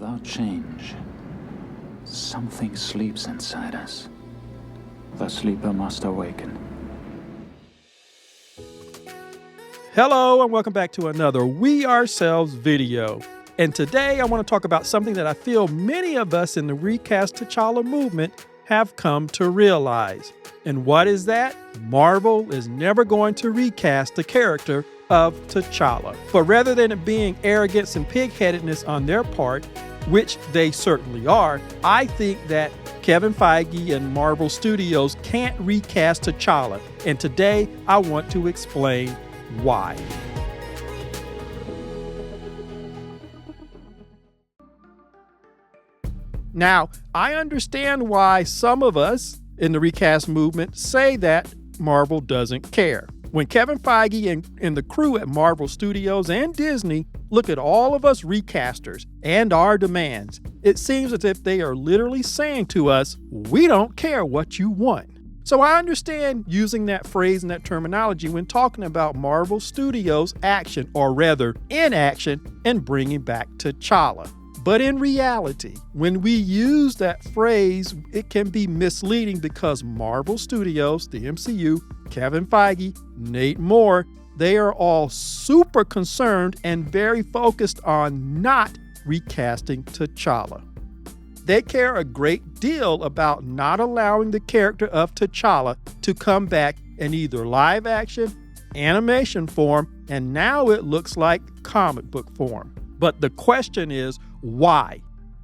Without change, something sleeps inside us. The sleeper must awaken. Hello and welcome back to another We Ourselves video. And today I want to talk about something that I feel many of us in the recast T'Challa movement have come to realize. And what is that? Marvel is never going to recast the character of T'Challa. But rather than it being arrogance and pigheadedness on their part, which they certainly are, I think that Kevin Feige and Marvel Studios can't recast T'Challa. And today I want to explain why. Now, I understand why some of us in the recast movement say that Marvel doesn't care. When Kevin Feige and the crew at Marvel Studios and Disney look at all of us recasters and our demands, it seems as if they are literally saying to us, we don't care what you want. So I understand using that phrase and that terminology when talking about Marvel Studios' action, or rather inaction, and bringing back T'Challa. But in reality, when we use that phrase, it can be misleading because Marvel Studios, the MCU, Kevin Feige, Nate Moore, they are all super concerned and very focused on not recasting T'Challa. They care a great deal about not allowing the character of T'Challa to come back in either live action, animation form, and now it looks like comic book form. But the question is, why?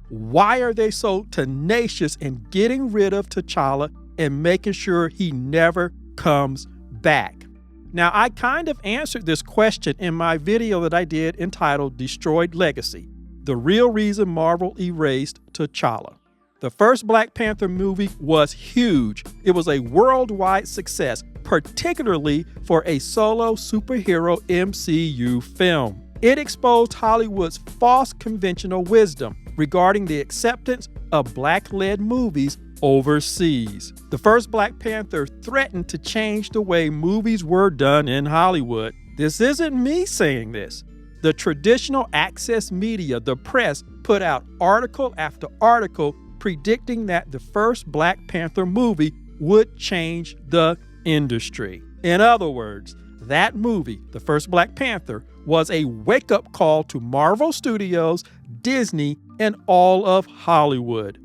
Why are they so tenacious in getting rid of T'Challa and making sure he never comes back? Now, I kind of answered this question in my video that I did entitled Destroyed Legacy, the real reason Marvel erased T'Challa. The first Black Panther movie was huge. It was a worldwide success, particularly for a solo superhero MCU film. It exposed Hollywood's false conventional wisdom regarding the acceptance of Black-led movies overseas. The first Black Panther threatened to change the way movies were done in Hollywood. This isn't me saying this. The traditional access media, the press, put out article after article predicting that the first Black Panther movie would change the industry. In other words, that movie, the first Black Panther, was a wake-up call to Marvel Studios, Disney, and all of Hollywood.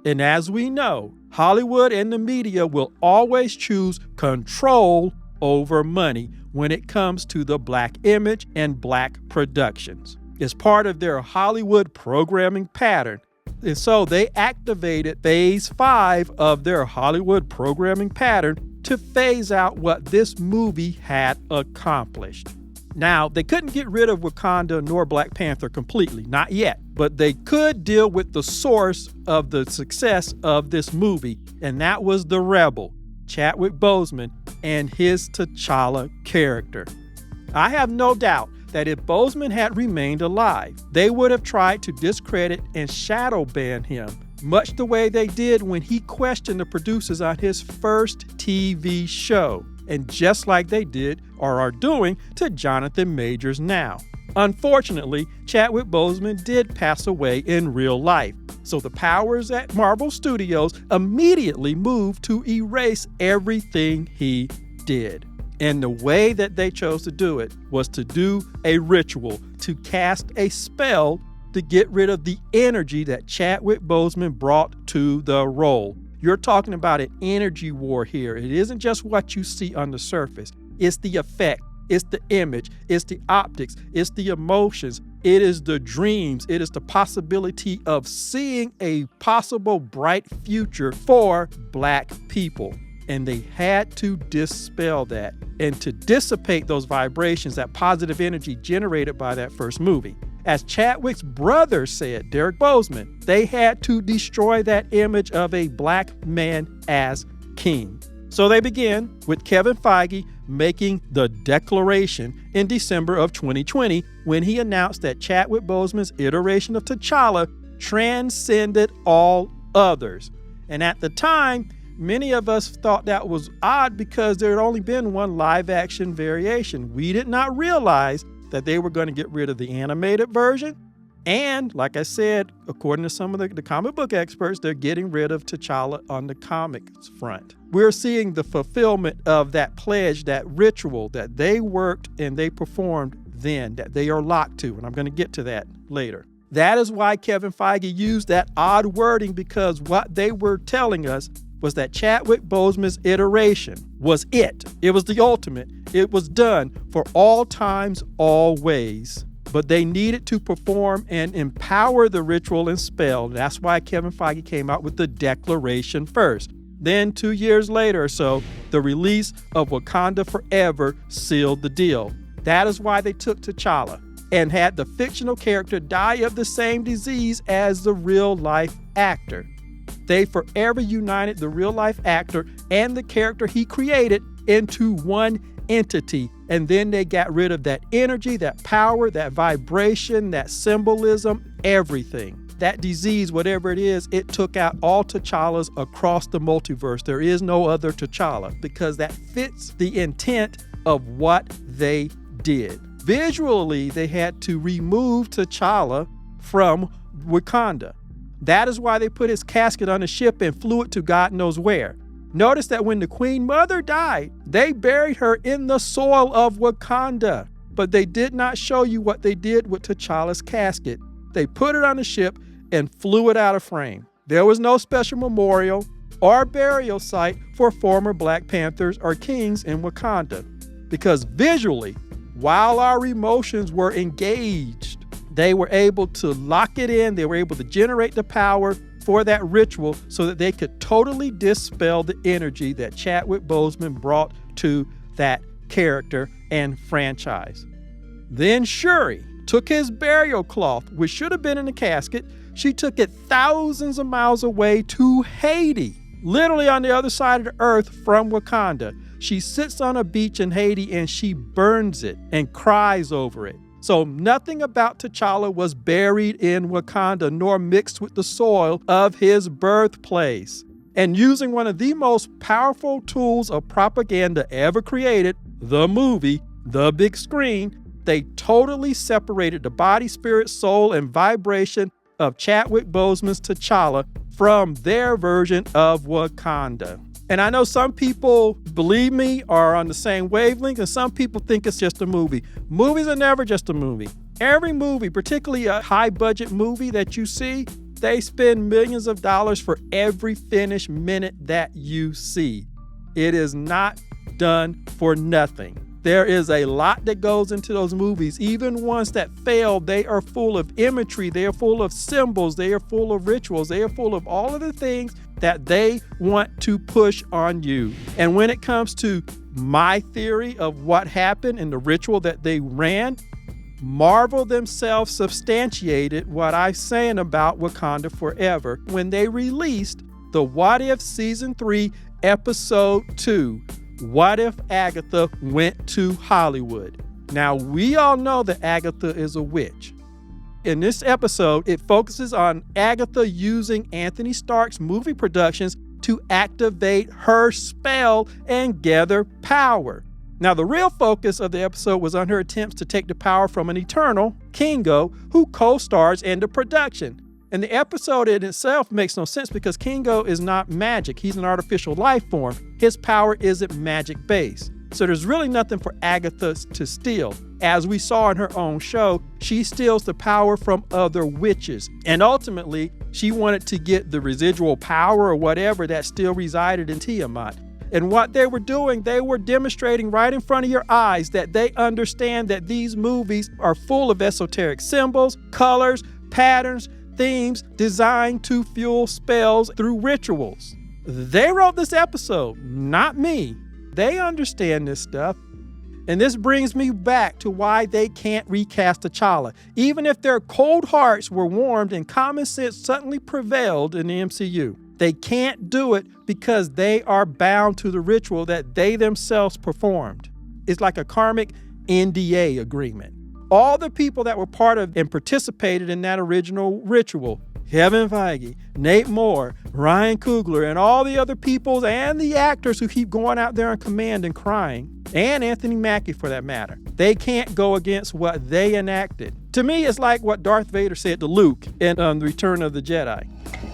And as we know, Hollywood and the media will always choose control over money when it comes to the Black image and Black productions. It's part of their Hollywood programming pattern. And so they activated Phase 5 of their Hollywood programming pattern to phase out what this movie had accomplished. Now, they couldn't get rid of Wakanda nor Black Panther completely, not yet, but they could deal with the source of the success of this movie, and that was the rebel, Chadwick Boseman, and his T'Challa character. I have no doubt that if Boseman had remained alive, they would have tried to discredit and shadow ban him, much the way they did when he questioned the producers on his first TV show, and just like they did or are doing to Jonathan Majors now. Unfortunately, Chadwick Boseman did pass away in real life, so the powers at Marvel Studios immediately moved to erase everything he did. And the way that they chose to do it was to do a ritual, to cast a spell to get rid of the energy that Chadwick Boseman brought to the role. You're talking about an energy war here. It isn't just what you see on the surface. It's the effect, it's the image, it's the optics, it's the emotions, it is the dreams, it is the possibility of seeing a possible bright future for Black people. And they had to dispel that and to dissipate those vibrations, that positive energy generated by that first movie. As Chadwick's brother said, Derek Boseman, they had to destroy that image of a Black man as king. So they begin with Kevin Feige making the declaration in December of 2020 when he announced that Chadwick Boseman's iteration of T'Challa transcended all others. And at the time, many of us thought that was odd because there had only been one live action variation. We did not realize that they were going to get rid of the animated version And like I said, according to some of the comic book experts, they're getting rid of T'Challa on the comics front. We're seeing the fulfillment of that pledge, that ritual that they worked and they performed then, that they are locked to. And I'm going to get to that later. That is why Kevin Feige used that odd wording, because what they were telling us was that Chadwick Boseman's iteration was it. It was the ultimate. It was done for all times, all ways. But they needed to perform and empower the ritual and spell. That's why Kevin Feige came out with the declaration first. Then 2 years later or so, the release of Wakanda Forever sealed the deal. That is why they took T'Challa and had the fictional character die of the same disease as the real-life actor. They forever united the real-life actor and the character he created into one entity. And then they got rid of that energy, that power, that vibration, that symbolism, everything. That disease, whatever it is, it took out all T'Challas across the multiverse. There is no other T'Challa because that fits the intent of what they did. Visually, they had to remove T'Challa from Wakanda. That is why they put his casket on a ship and flew it to God knows where. Notice that when the Queen Mother died, they buried her in the soil of Wakanda. But they did not show you what they did with T'Challa's casket. They put it on a ship and flew it out of frame. There was no special memorial or burial site for former Black Panthers or kings in Wakanda. Because visually, while our emotions were engaged, they were able to lock it in. They were able to generate the power for that ritual so that they could totally dispel the energy that Chadwick Boseman brought to that character and franchise. Then Shuri took his burial cloth, which should have been in a casket. She took it thousands of miles away to Haiti, literally on the other side of the earth from Wakanda. She sits on a beach in Haiti and she burns it and cries over it. So nothing about T'Challa was buried in Wakanda nor mixed with the soil of his birthplace. And using one of the most powerful tools of propaganda ever created, the movie, the big screen, they totally separated the body, spirit, soul, and vibration of Chadwick Boseman's T'Challa from their version of Wakanda. And I know some people, believe me, are on the same wavelength, and some people think it's just a movie. Movies are never just a movie. Every movie, particularly a high-budget movie that you see, they spend millions of dollars for every finished minute that you see. It is not done for nothing. There is a lot that goes into those movies. Even ones that fail, they are full of imagery, they are full of symbols, they are full of rituals, they are full of all of the things that they want to push on you. And when it comes to my theory of what happened in the ritual that they ran, Marvel themselves substantiated what I'm saying about Wakanda Forever when they released the What If Season 3, Episode 2. What if Agatha went to Hollywood? Now, we all know that Agatha is a witch. In this episode, it focuses on Agatha using Anthony Stark's movie productions to activate her spell and gather power. Now, the real focus of the episode was on her attempts to take the power from an Eternal, Kingo, who co-stars in the production. And the episode in itself makes no sense because Kingo is not magic. He's an artificial life form. His power isn't magic-based. So there's really nothing for Agatha to steal. As we saw in her own show, she steals the power from other witches. And ultimately, she wanted to get the residual power or whatever that still resided in Tiamat. And what they were doing, they were demonstrating right in front of your eyes that they understand that these movies are full of esoteric symbols, colors, patterns, themes designed to fuel spells through rituals. They wrote this episode, not me. They understand this stuff. And this brings me back to why they can't recast T'Challa. Even if their cold hearts were warmed and common sense suddenly prevailed in the MCU, they can't do it because they are bound to the ritual that they themselves performed. It's like a karmic NDA agreement. All the people that were part of and participated in that original ritual, Kevin Feige, Nate Moore, Ryan Coogler, and all the other people and the actors who keep going out there on command and crying, and Anthony Mackie for that matter, they can't go against what they enacted. To me, it's like what Darth Vader said to Luke in The Return of the Jedi.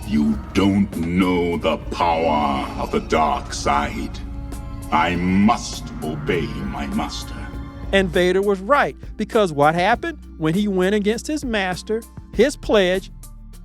You don't know the power of the dark side. I must obey my master. And Vader was right, because what happened when he went against his master, his pledge,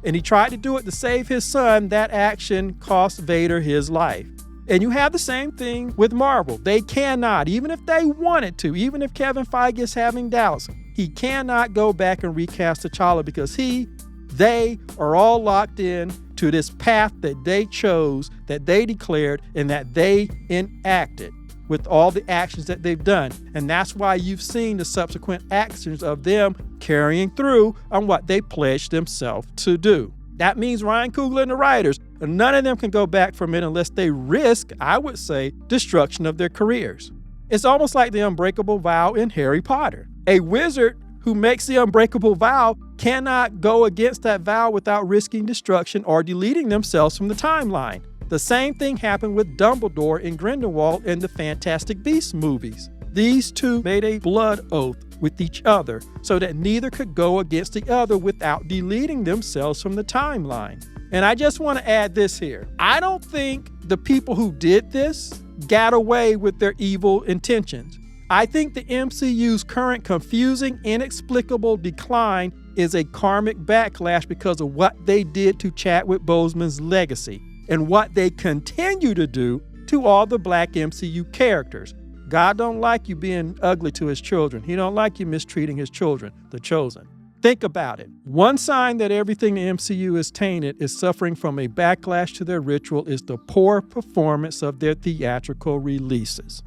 and he tried to do it to save his son, that action cost Vader his life. And you have the same thing with Marvel. They cannot, even if they wanted to, even if Kevin Feige is having doubts, he cannot go back and recast T'Challa because they are all locked in to this path that they chose, that they declared, and that they enacted with all the actions that they've done. And that's why you've seen the subsequent actions of them carrying through on what they pledged themselves to do. That means Ryan Coogler and the writers, none of them can go back from it unless they risk, I would say, destruction of their careers. It's almost like the unbreakable vow in Harry Potter. A wizard who makes the unbreakable vow cannot go against that vow without risking destruction or deleting themselves from the timeline. The same thing happened with Dumbledore in Grindelwald in the Fantastic Beasts movies. These two made a blood oath with each other so that neither could go against the other without deleting themselves from the timeline. And I just want to add this here. I don't think the people who did this got away with their evil intentions. I think the MCU's current confusing, inexplicable decline is a karmic backlash because of what they did to Chadwick Boseman's legacy and what they continue to do to all the black MCU characters. God don't like you being ugly to his children. He don't like you mistreating his children, the chosen. Think about it. One sign that everything the MCU is tainted is suffering from a backlash to their ritual is the poor performance of their theatrical releases.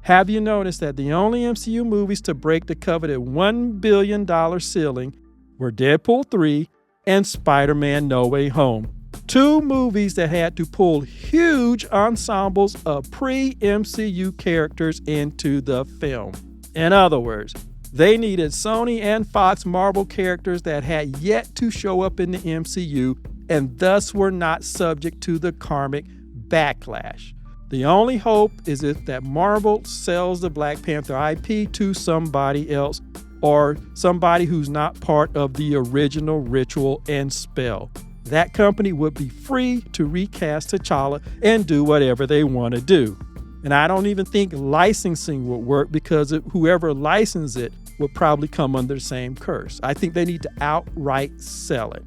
Have you noticed that the only MCU movies to break the coveted $1 billion ceiling were Deadpool 3 and Spider-Man No Way Home? Two movies that had to pull huge ensembles of pre-MCU characters into the film. In other words, they needed Sony and Fox Marvel characters that had yet to show up in the MCU and thus were not subject to the karmic backlash. The only hope is if that Marvel sells the Black Panther IP to somebody else or somebody who's not part of the original ritual and spell. That company would be free to recast T'Challa and do whatever they want to do. And I don't even think licensing would work because whoever licensed it would probably come under the same curse. I think they need to outright sell it.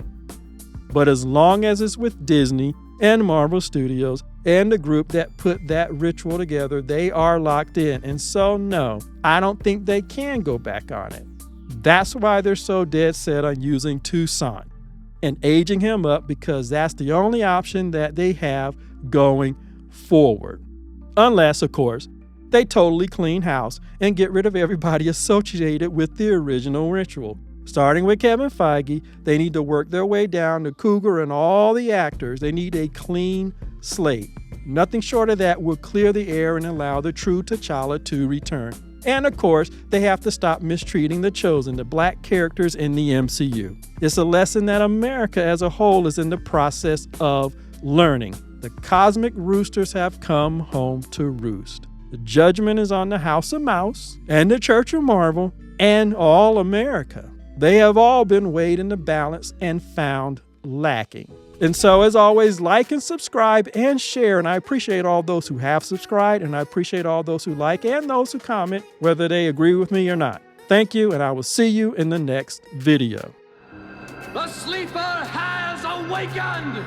But as long as it's with Disney and Marvel Studios and the group that put that ritual together, they are locked in. And so no, I don't think they can go back on it. That's why they're so dead set on using Toussaint and aging him up, because that's the only option that they have going forward. Unless, of course, they totally clean house and get rid of everybody associated with the original ritual. Starting with Kevin Feige, they need to work their way down to Coogler and all the actors. They need a clean slate. Nothing short of that will clear the air and allow the true T'Challa to return. And of course, they have to stop mistreating the chosen, the black characters in the MCU. It's a lesson that America as a whole is in the process of learning. The cosmic roosters have come home to roost. The judgment is on the House of Mouse and the Church of Marvel and all America. They have all been weighed in the balance and found lacking. And so, as always, like and subscribe and share. And I appreciate all those who have subscribed, and I appreciate all those who like and those who comment, whether they agree with me or not. Thank you, and I will see you in the next video. The sleeper has awakened!